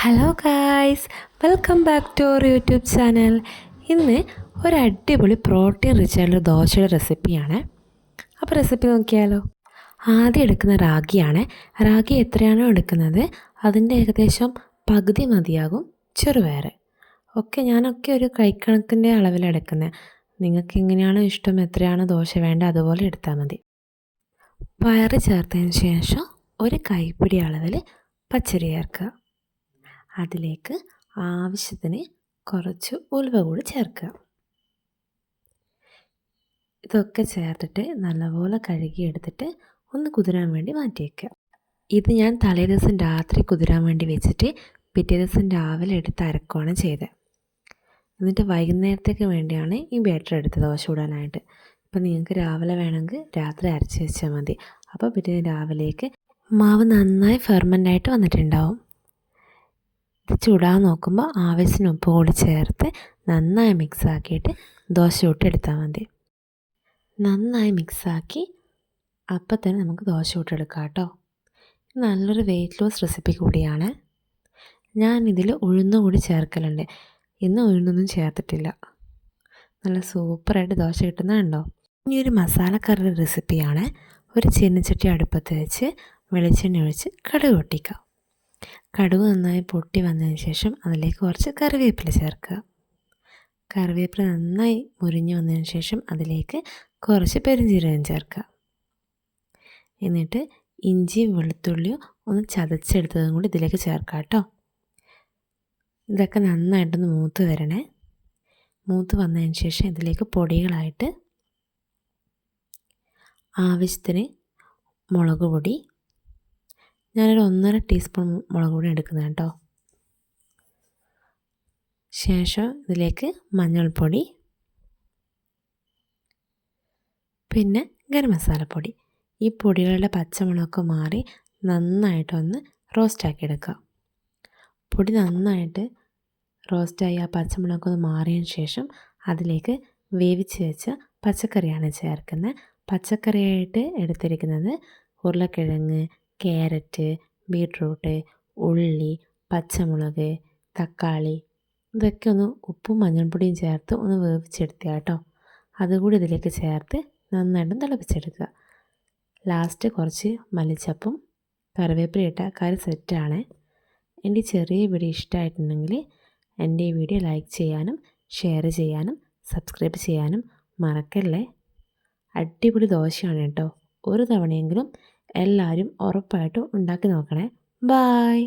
Hello guys, welcome back to our YouTube channel. ഇന്ന് ഒരു അടിപൊളി പ്രോട്ടീൻ റിച്ച് ആയിട്ടുള്ള ദോശയുടെ റെസിപ്പിയാണ്. അപ്പോൾ റെസിപ്പി നോക്കിയാലോ. ആദ്യം എടുക്കുന്ന റാഗിയാണ്. റാഗി എത്രയാണോ എടുക്കുന്നത് അതിൻ്റെ ഏകദേശം പകുതി മതിയാകും ചെറുപയർ. ഞാനൊക്കെ ഒരു കൈക്കണക്കിൻ്റെ അളവിലാണ് എടുക്കുന്നത്. നിങ്ങൾക്ക് എങ്ങനെയാണോ ഇഷ്ടം, എത്രയാണോ ദോശ വേണ്ട അതുപോലെ എടുത്താൽ മതി. പയർ ചേർത്തതിന് ശേഷം ഒരു കൈപ്പിടി അളവിൽ പച്ചരി ചേർക്കുക. അതിലേക്ക് ആവശ്യത്തിന് കുറച്ച് ഉലുവ കൂടി ചേർക്കുക. ഇതൊക്കെ ചേർത്തിട്ട് നല്ലപോലെ കഴുകിയെടുത്തിട്ട് ഒന്ന് കുതിരാൻ വേണ്ടി മാറ്റി വയ്ക്കുക. ഇത് ഞാൻ തലേ ദിവസം രാത്രി കുതിരാൻ വേണ്ടി വെച്ചിട്ട് പിറ്റേ ദിവസം രാവിലെ എടുത്ത് അരക്കുകയാണ് ചെയ്തത്. എന്നിട്ട് വൈകുന്നേരത്തേക്ക് വേണ്ടിയാണ് ഈ ബാറ്റർ എടുത്തത് ദോശ ചൂടാനായിട്ട്. ഇപ്പം നിങ്ങൾക്ക് രാവിലെ വേണമെങ്കിൽ രാത്രി അരച്ച് വെച്ചാൽ മതി. അപ്പോൾ പിറ്റേ രാവിലേക്ക് മാവ് നന്നായി ഫെർമെൻ്റായിട്ട് വന്നിട്ടുണ്ടാവും. ചൂടാൻ നോക്കുമ്പോൾ ആവശ്യത്തിന് ഉപ്പ് കൂടി ചേർത്ത് നന്നായി മിക്സാക്കിയിട്ട് ദോശ ചുട്ടെടുത്താൽ മതി. നന്നായി മിക്സാക്കി അപ്പം തന്നെ നമുക്ക് ദോശ ചുട്ടെടുക്കാം കേട്ടോ. നല്ലൊരു വെയിറ്റ് ലോസ് റെസിപ്പി കൂടിയാണ്. ഞാനിതിൽ ഉഴുന്ന് കൂടി ചേർക്കലുണ്ട്. ഇന്ന് ഉഴുന്നൊന്നും ചേർത്തിട്ടില്ല. നല്ല സൂപ്പറായിട്ട് ദോശ കിട്ടുന്നതുണ്ടോ. ഇനി ഒരു മസാലക്കറിയുടെ റെസിപ്പിയാണ്. ഒരു ചീനച്ചട്ടി അടുപ്പത്ത് വെച്ച് വെളിച്ചെണ്ണ ഒഴിച്ച് കടുക് പൊട്ടിക്കുക. കടുക് നന്നായി പൊട്ടി വന്നതിന് ശേഷം അതിലേക്ക് കുറച്ച് കറിവേപ്പില ചേർക്കുക. കറിവേപ്പില നന്നായി മുരിഞ്ഞ് വന്നതിന് ശേഷം അതിലേക്ക് കുറച്ച് പെരുംജീരകം ചേർക്കുക. എന്നിട്ട് ഇഞ്ചിയും വെളുത്തുള്ളിയും ഒന്ന് ചതച്ചെടുത്തതും കൂടി ഇതിലേക്ക് ചേർക്കുക കേട്ടോ. ഇതൊക്കെ നന്നായിട്ടൊന്ന് മൂത്ത് വരണേ. മൂത്ത് വന്നതിന് ശേഷം ഇതിലേക്ക് പൊടികളായിട്ട് ആവശ്യത്തിന് മുളക് പൊടി, ഞാനൊരു 1.5 ടീസ്പൂൺ മുളക് പൊടി എടുക്കുന്നത് കേട്ടോ. ശേഷം ഇതിലേക്ക് മഞ്ഞൾപ്പൊടി, പിന്നെ ഗരം മസാലപ്പൊടി. ഈ പൊടികളുടെ പച്ചമുളകൊക്കെ മാറി നന്നായിട്ടൊന്ന് റോസ്റ്റാക്കി എടുക്കുക. പൊടി നന്നായിട്ട് റോസ്റ്റായി ആ പച്ചമുളകൊക്കെ ഒന്ന് മാറിയതിന് ശേഷം അതിലേക്ക് വേവിച്ച് വെച്ച പച്ചക്കറിയാണ് ചേർക്കുന്നത്. പച്ചക്കറിയായിട്ട് എടുത്തിരിക്കുന്നത് ഉരുളക്കിഴങ്ങ്, ക്യാരറ്റ്, ബീട്രൂട്ട്, ഉള്ളി, പച്ചമുളക്, തക്കാളി, ഇതൊക്കെ ഒന്ന് ഉപ്പും മഞ്ഞൾപ്പൊടിയും ചേർത്ത് ഒന്ന് വേവിച്ചെടുക്കുക കേട്ടോ. അതുകൂടി ഇതിലേക്ക് ചേർത്ത് നന്നായിട്ട് തിളപ്പിച്ചെടുക്കുക. ലാസ്റ്റ് കുറച്ച് മല്ലിച്ചപ്പും കറിവേപ്പില ഇട്ട കറി സെറ്റാണ്. എൻ്റെ ചെറിയ വീഡിയോ ഇഷ്ടമായിട്ടുണ്ടെങ്കിൽ എൻ്റെ ഈ വീഡിയോ ലൈക്ക് ചെയ്യാനും ഷെയർ ചെയ്യാനും സബ്സ്ക്രൈബ് ചെയ്യാനും മറക്കല്ലേ. അടിപൊളി ദോശയാണ് കേട്ടോ. ഒരു തവണയെങ്കിലും എല്ലാവരും ഉറപ്പായിട്ടും ഉണ്ടാക്കി നോക്കണേ. ബായ്.